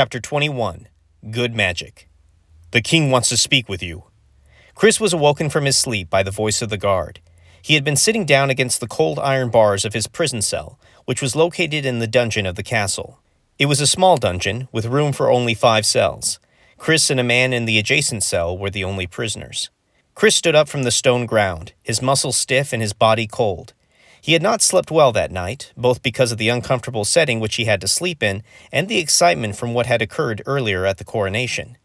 Chapter 21. Good Magic. The king wants to speak with you. Chris was awoken from his sleep by the voice of the guard. He had been sitting down against the cold iron bars of his prison cell, which was located in the dungeon of the castle. It was a small dungeon, with room for only 5 cells. Chris and a man in the adjacent cell were the only prisoners. Chris stood up from the stone ground, his muscles stiff and his body cold. He had not slept well that night, both because of the uncomfortable setting which he had to sleep in and the excitement from what had occurred earlier at the coronation.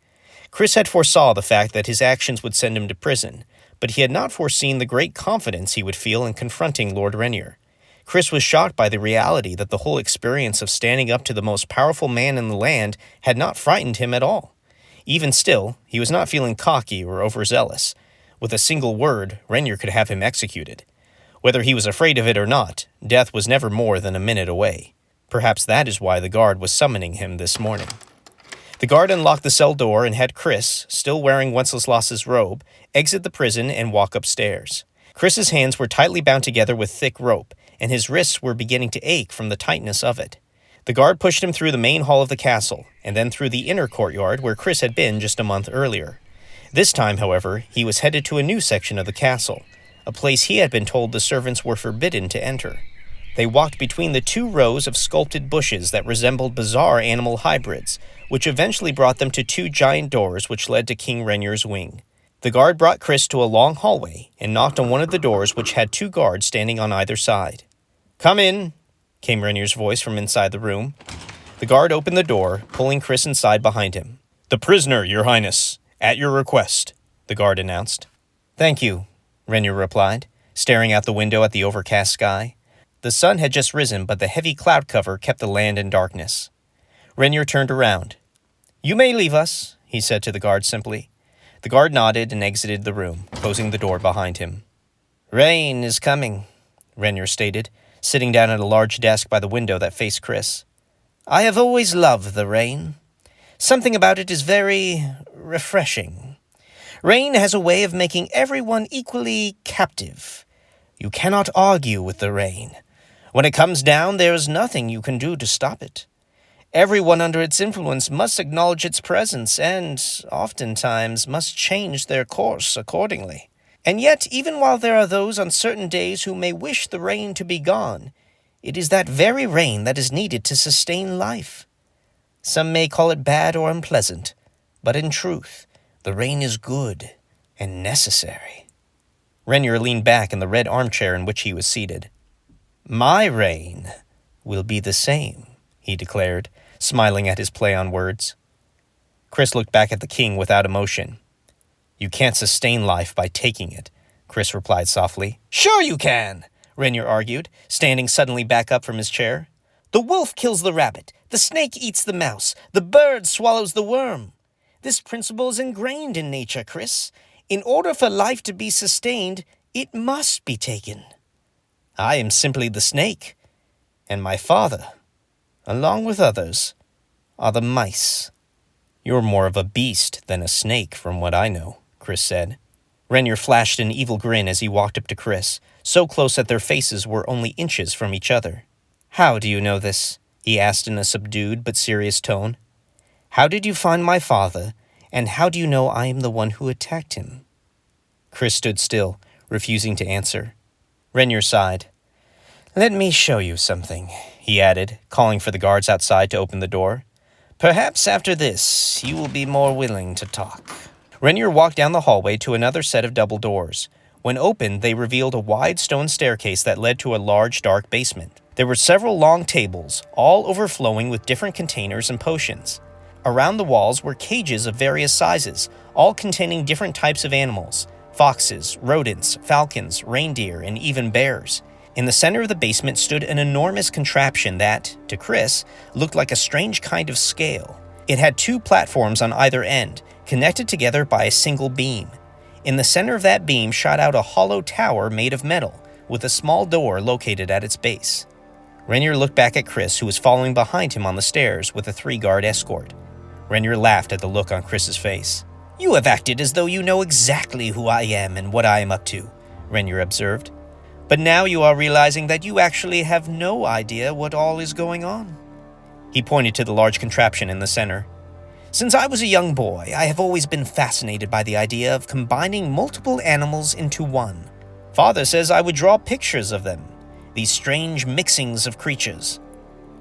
Chris had foresaw the fact that his actions would send him to prison, but he had not foreseen the great confidence he would feel in confronting Lord Renier. Chris was shocked by the reality that the whole experience of standing up to the most powerful man in the land had not frightened him at all. Even still, he was not feeling cocky or overzealous. With a single word, Renier could have him executed. Whether he was afraid of it or not, death was never more than a minute away. Perhaps that is why the guard was summoning him this morning. The guard unlocked the cell door and had Chris, still wearing Wenceslas's robe, exit the prison and walk upstairs. Chris's hands were tightly bound together with thick rope, and his wrists were beginning to ache from the tightness of it. The guard pushed him through the main hall of the castle, and then through the inner courtyard where Chris had been just a month earlier. This time, however, he was headed to a new section of the castle, a place he had been told the servants were forbidden to enter. They walked between the 2 rows of sculpted bushes that resembled bizarre animal hybrids, which eventually brought them to 2 giant doors which led to King Renier's wing. The guard brought Chris to a long hallway and knocked on one of the doors which had 2 guards standing on either side. "Come in," came Renier's voice from inside the room. The guard opened the door, pulling Chris inside behind him. "The prisoner, your highness, at your request," the guard announced. "Thank you," Renier replied, staring out the window at the overcast sky. The sun had just risen, but the heavy cloud cover kept the land in darkness. Renier turned around. "You may leave us," he said to the guard simply. The guard nodded and exited the room, closing the door behind him. "Rain is coming," Renier stated, sitting down at a large desk by the window that faced Chris. "I have always loved the rain. Something about it is very refreshing. Rain has a way of making everyone equally captive. You cannot argue with the rain. When it comes down, there is nothing you can do to stop it. Everyone under its influence must acknowledge its presence and, oftentimes, must change their course accordingly. And yet, even while there are those on certain days who may wish the rain to be gone, it is that very rain that is needed to sustain life. Some may call it bad or unpleasant, but in truth, the rain is good and necessary." Renier leaned back in the red armchair in which he was seated. "My rain will be the same," he declared, smiling at his play on words. Chris looked back at the king without emotion. "You can't sustain life by taking it," Chris replied softly. "Sure you can," Renier argued, standing suddenly back up from his chair. "The wolf kills the rabbit, the snake eats the mouse, the bird swallows the worm. This principle is ingrained in nature, Chris. In order for life to be sustained, it must be taken. I am simply the snake, and my father, along with others, are the mice." "You're more of a beast than a snake, from what I know," Chris said. Renier flashed an evil grin as he walked up to Chris, so close that their faces were only inches from each other. "How do you know this?" he asked in a subdued but serious tone. "How did you find my father, and how do you know I am the one who attacked him?" Chris stood still, refusing to answer. Renier sighed. "Let me show you something," he added, calling for the guards outside to open the door. "Perhaps after this, you will be more willing to talk." Renier walked down the hallway to another set of double doors. When opened, they revealed a wide stone staircase that led to a large, dark basement. There were several long tables, all overflowing with different containers and potions. Around the walls were cages of various sizes, all containing different types of animals: foxes, rodents, falcons, reindeer, and even bears. In the center of the basement stood an enormous contraption that, to Chris, looked like a strange kind of scale. It had 2 platforms on either end, connected together by a single beam. In the center of that beam shot out a hollow tower made of metal, with a small door located at its base. Renier looked back at Chris, who was following behind him on the stairs with a 3-guard escort. Renier laughed at the look on Chris's face. "You have acted as though you know exactly who I am and what I am up to," Renier observed. "But now you are realizing that you actually have no idea what all is going on." He pointed to the large contraption in the center. Since I was a young boy, I have always been fascinated by the idea of combining multiple animals into one. Father says I would draw pictures of them, these strange mixings of creatures.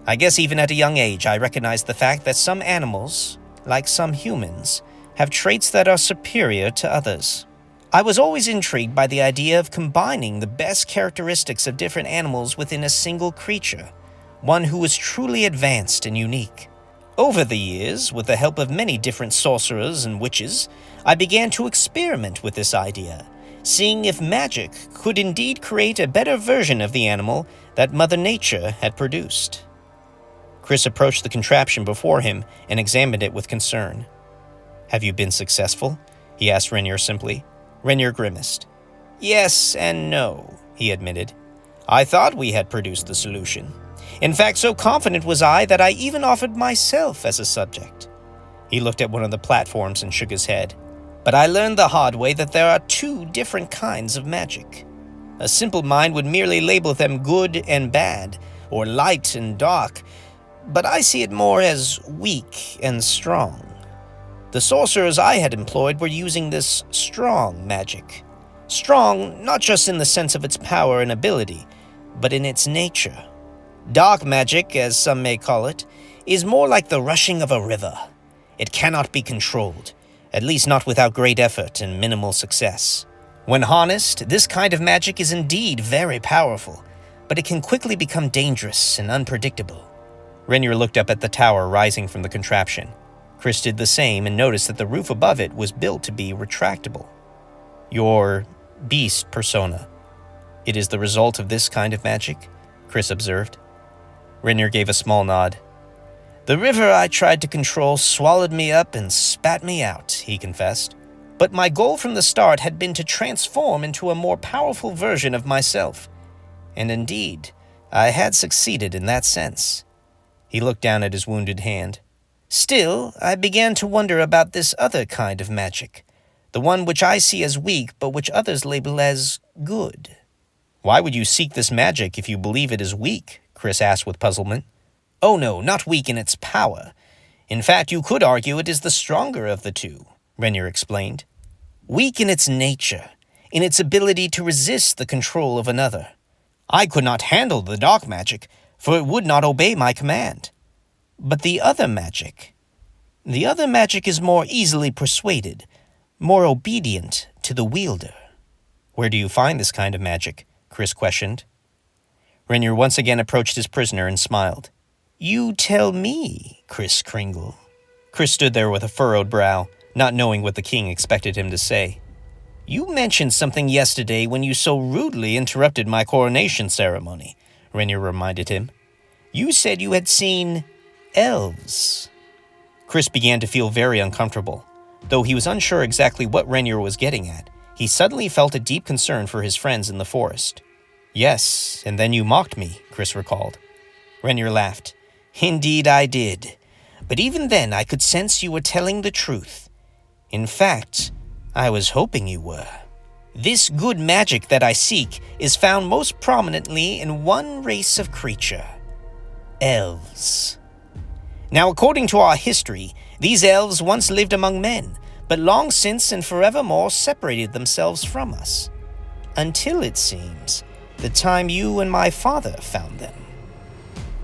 I guess even at a young age, I recognized the fact that some animals, like some humans, have traits that are superior to others. I was always intrigued by the idea of combining the best characteristics of different animals within a single creature, one who was truly advanced and unique. Over the years, with the help of many different sorcerers and witches, I began to experiment with this idea, seeing if magic could indeed create a better version of the animal that Mother Nature had produced. Chris approached the contraption before him and examined it with concern. "Have you been successful?" he asked Renier simply. Renier grimaced. "Yes and no," he admitted. "I thought we had produced the solution. In fact, so confident was I that I even offered myself as a subject." He looked at one of the platforms and shook his head. "But I learned the hard way that there are two different kinds of magic. A simple mind would merely label them good and bad, or light and dark, but I see it more as weak and strong. The sorcerers I had employed were using this strong magic. Strong not just in the sense of its power and ability, but in its nature. Dark magic, as some may call it, is more like the rushing of a river. It cannot be controlled, at least not without great effort and minimal success. When harnessed, this kind of magic is indeed very powerful, but it can quickly become dangerous and unpredictable." Renier looked up at the tower rising from the contraption. Chris did the same and noticed that the roof above it was built to be retractable. "Your beast persona. It is the result of this kind of magic?" Chris observed. Renier gave a small nod. "The river I tried to control swallowed me up and spat me out," he confessed. "But my goal from the start had been to transform into a more powerful version of myself. And indeed, I had succeeded in that sense." He looked down at his wounded hand. "Still, I began to wonder about this other kind of magic, the one which I see as weak but which others label as good." "Why would you seek this magic if you believe it is weak?" Chris asked with puzzlement. "Oh no, not weak in its power. In fact, you could argue it is the stronger of the two," Renier explained. "Weak in its nature, in its ability to resist the control of another. I could not handle the dark magic, for it would not obey my command. But the other magic is more easily persuaded, more obedient to the wielder." "Where do you find this kind of magic?" Chris questioned. Renier once again approached his prisoner and smiled. "You tell me, Kris Kringle." Chris stood there with a furrowed brow, not knowing what the king expected him to say. "You mentioned something yesterday when you so rudely interrupted my coronation ceremony," Renier reminded him. "You said you had seen elves." Chris began to feel very uncomfortable. Though he was unsure exactly what Renier was getting at, he suddenly felt a deep concern for his friends in the forest. "Yes, and then you mocked me," Chris recalled. Renier laughed. "Indeed I did. But even then I could sense you were telling the truth. In fact, I was hoping you were. This good magic that I seek is found most prominently in one race of creature. Elves. Now, according to our history, these elves once lived among men, but long since and forevermore separated themselves from us. Until, it seems, the time you and my father found them."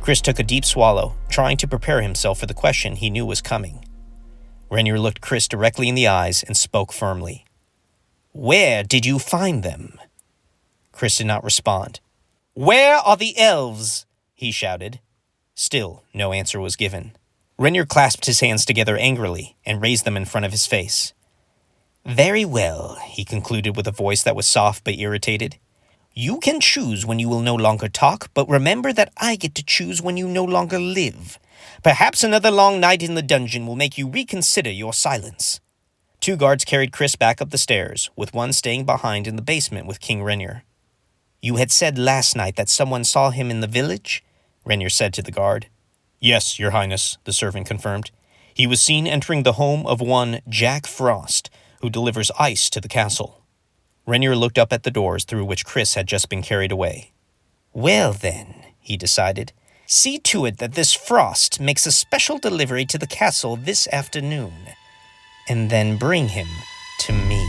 Chris took a deep swallow, trying to prepare himself for the question he knew was coming. Renier looked Chris directly in the eyes and spoke firmly. "Where did you find them?" Chris did not respond. "Where are the elves?" he shouted. Still, no answer was given. Renier clasped his hands together angrily and raised them in front of his face. "Very well," he concluded with a voice that was soft but irritated. "You can choose when you will no longer talk, but remember that I get to choose when you no longer live. Perhaps another long night in the dungeon will make you reconsider your silence." 2 guards carried Chris back up the stairs, with one staying behind in the basement with King Renier. "You had said last night that someone saw him in the village?" Renier said to the guard. "Yes, Your Highness," the servant confirmed. "He was seen entering the home of one Jack Frost, who delivers ice to the castle." Renier looked up at the doors through which Chris had just been carried away. "Well then," he decided, See to it that this Frost makes a special delivery to the castle this afternoon, and then bring him to me.